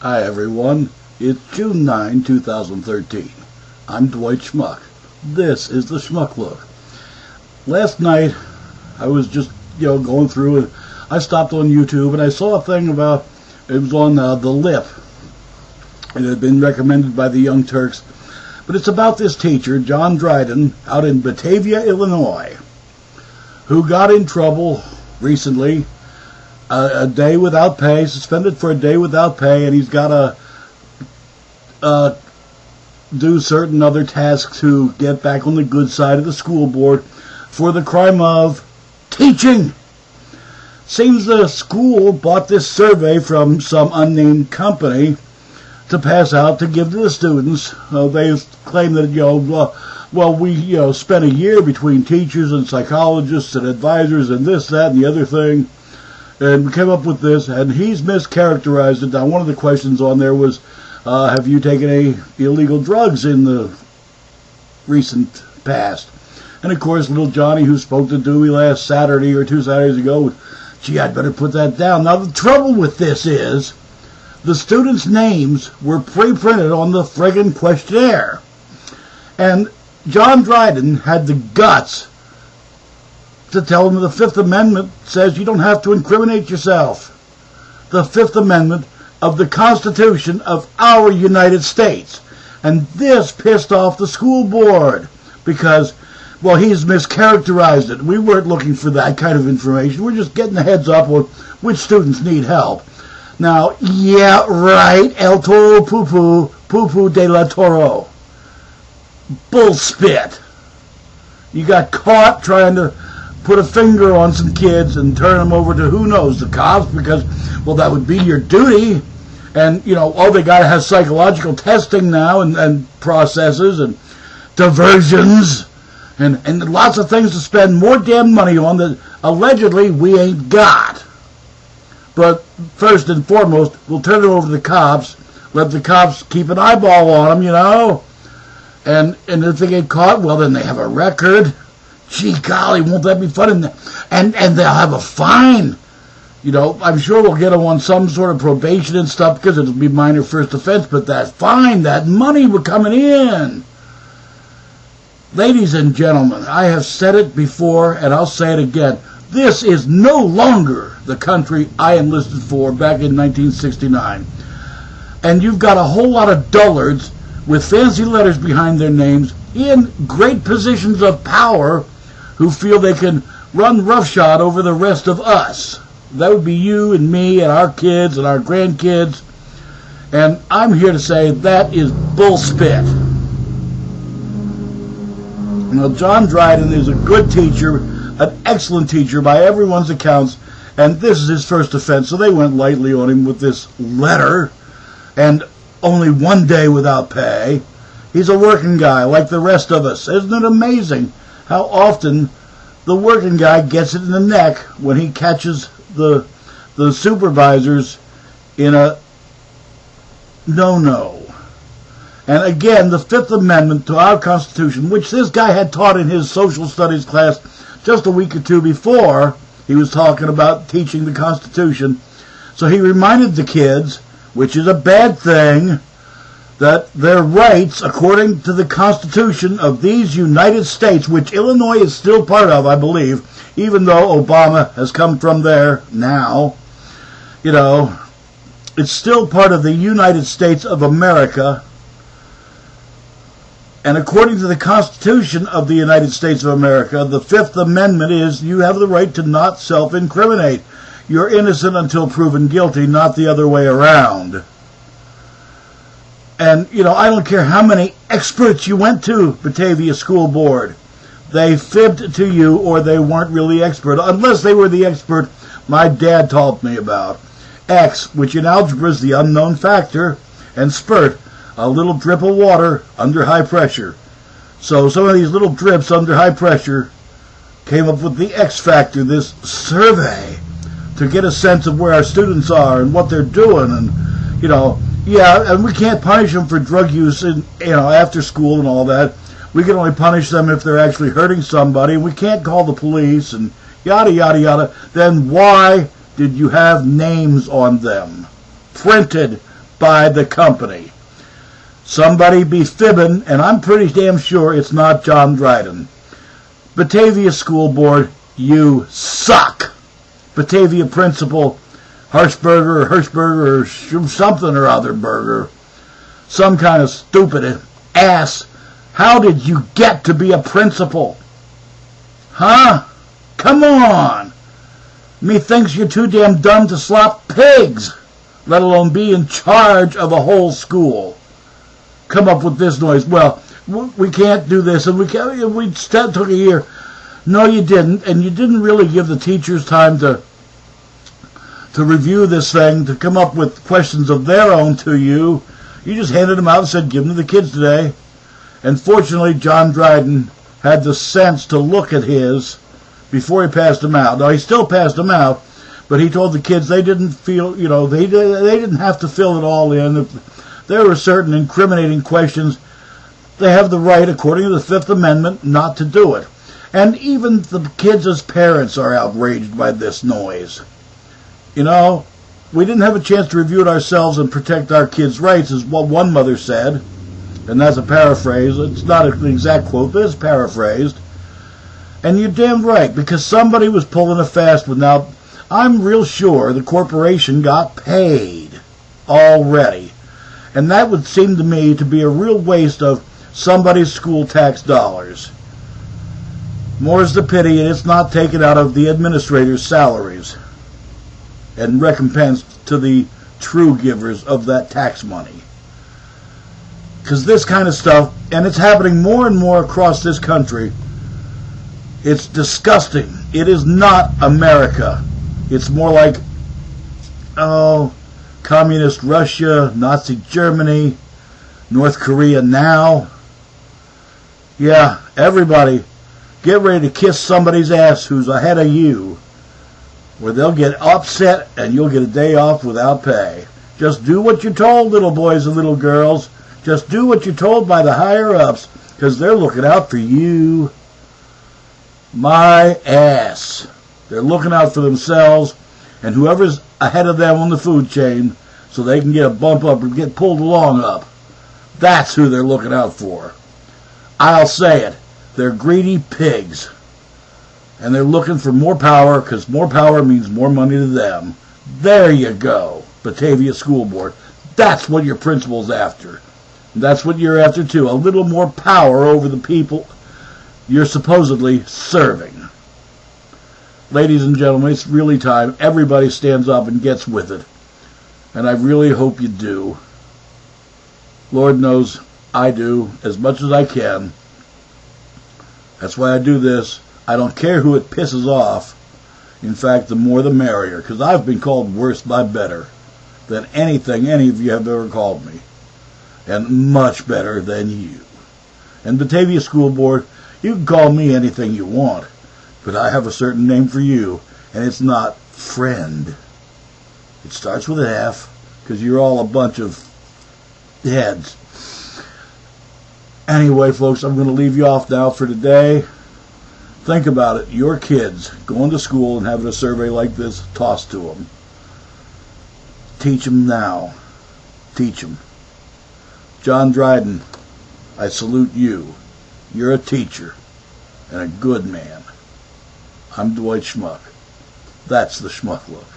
Hi everyone, it's June 9, 2013. I'm Dwight Schmuck. This is the Schmuck Look. Last night, I was just, going through and I stopped on YouTube and I saw a thing about, it was on The Lip. It had been recommended by the Young Turks. But it's about this teacher, John Dryden, out in Batavia, Illinois, who got in trouble recently. A day without pay, suspended for a day without pay, and he's got to do certain other tasks to get back on the good side of the school board for the crime of teaching. Seems the school bought this survey from some unnamed company to pass out to give to the students. They claim that, we spent a year between teachers and psychologists and advisors and this, that, and the other thing. And we came up with this, and he's mischaracterized it. Now, one of the questions on there was, have you taken any illegal drugs in the recent past? And, of course, little Johnny, who spoke to Dewey last Saturday or 2 Saturdays ago, gee, I'd better put that down. Now, the trouble with this is the students' names were pre-printed on the friggin' questionnaire. And John Dryden had the guts to tell them the Fifth Amendment says you don't have to incriminate yourself. The Fifth Amendment of the Constitution of our United States. And this pissed off the school board because, he's mischaracterized it. We weren't looking for that kind of information. We're just getting a heads up on which students need help. Now, yeah, right, El Toro Poo-Poo de la Toro. Bullspit. You got caught trying to put a finger on some kids and turn them over to who knows, the cops, because, that would be your duty. And, they got to have psychological testing now and processes and diversions and lots of things to spend more damn money on that allegedly we ain't got. But first and foremost, we'll turn it over to the cops, let the cops keep an eyeball on them, and if they get caught, then they have a record. Gee golly, won't that be fun? And they'll have a fine. I'm sure we'll get them on some sort of probation and stuff because it'll be minor first offense, but that fine, that money we're coming in. Ladies and gentlemen, I have said it before and I'll say it again. This is no longer the country I enlisted for back in 1969. And you've got a whole lot of dullards with fancy letters behind their names in great positions of power who feel they can run roughshod over the rest of us. That would be you and me and our kids and our grandkids. And I'm here to say that is bullspit. John Dryden is a good teacher, an excellent teacher by everyone's accounts, and this is his first offense, so they went lightly on him with this letter, and only 1 day without pay. He's a working guy like the rest of us. Isn't it amazing how often the working guy gets it in the neck when he catches the supervisors in a no-no? And again, the Fifth Amendment to our Constitution, which this guy had taught in his social studies class just a week or two before, he was talking about teaching the Constitution. So he reminded the kids, which is a bad thing, that their rights, according to the Constitution of these United States, which Illinois is still part of, I believe, even though Obama has come from there now, it's still part of the United States of America. And according to the Constitution of the United States of America, the Fifth Amendment is you have the right to not self-incriminate. You're innocent until proven guilty, not the other way around. And, I don't care how many experts you went to, Batavia School Board. They fibbed to you or they weren't really expert, unless they were the expert my dad taught me about. X, which in algebra is the unknown factor, and spurt, a little drip of water under high pressure. So some of these little drips under high pressure came up with the X factor, this survey, to get a sense of where our students are and what they're doing. And, and we can't punish them for drug use after school and all that. We can only punish them if they're actually hurting somebody. We can't call the police and yada, yada, yada. Then why did you have names on them? Printed by the company. Somebody be fibbing, and I'm pretty damn sure it's not John Dryden. Batavia School Board, you suck. Batavia Principal, Hirschberger, or something or other burger, some kind of stupid ass. How did you get to be a principal? Huh? Come on. Methinks you're too damn dumb to slop pigs, let alone be in charge of a whole school. Come up with this noise. Well, we can't do this, and we took a year. No, you didn't, and you didn't really give the teachers time to review this thing, to come up with questions of their own to you. You just handed them out and said, give them to the kids today. And fortunately, John Dryden had the sense to look at his before he passed them out. Now, he still passed them out, but he told the kids they didn't feel, they didn't have to fill it all in. If there were certain incriminating questions, they have the right, according to the Fifth Amendment, not to do it. And even the kids as parents are outraged by this noise. We didn't have a chance to review it ourselves and protect our kids' rights, is what one mother said. And that's a paraphrase. It's not an exact quote, but it's paraphrased. And you're damn right, because somebody was pulling a fast one. Now, I'm real sure the corporation got paid already. And that would seem to me to be a real waste of somebody's school tax dollars. More's the pity, and it's not taken out of the administrators' salaries and recompensed to the true givers of that tax money. Because this kind of stuff, and it's happening more and more across this country, it's disgusting. It is not America. It's more like, communist Russia, Nazi Germany, North Korea now. Yeah, everybody, get ready to kiss somebody's ass who's ahead of you, where they'll get upset and you'll get a day off without pay. Just do what you're told, little boys and little girls. Just do what you're told by the higher-ups, because they're looking out for you. My ass. They're looking out for themselves and whoever's ahead of them on the food chain, so they can get a bump up or get pulled along up. That's who they're looking out for. I'll say it. They're greedy pigs. And they're looking for more power, because more power means more money to them. There you go, Batavia School Board. That's what your principal's after. That's what you're after too. A little more power over the people you're supposedly serving. Ladies and gentlemen, it's really time everybody stands up and gets with it. And I really hope you do. Lord knows I do, as much as I can. That's why I do this. I don't care who it pisses off. In fact, the more the merrier, because I've been called worse by better than anything any of you have ever called me. And much better than you. And Batavia School Board, you can call me anything you want, but I have a certain name for you, and it's not friend. It starts with an F, because you're all a bunch of heads. Anyway, folks, I'm going to leave you off now for today. Think about it. Your kids going to school and having a survey like this tossed to them. Teach them now. Teach them. John Dryden, I salute you. You're a teacher and a good man. I'm Dwight Schmuck. That's the Schmuck Look.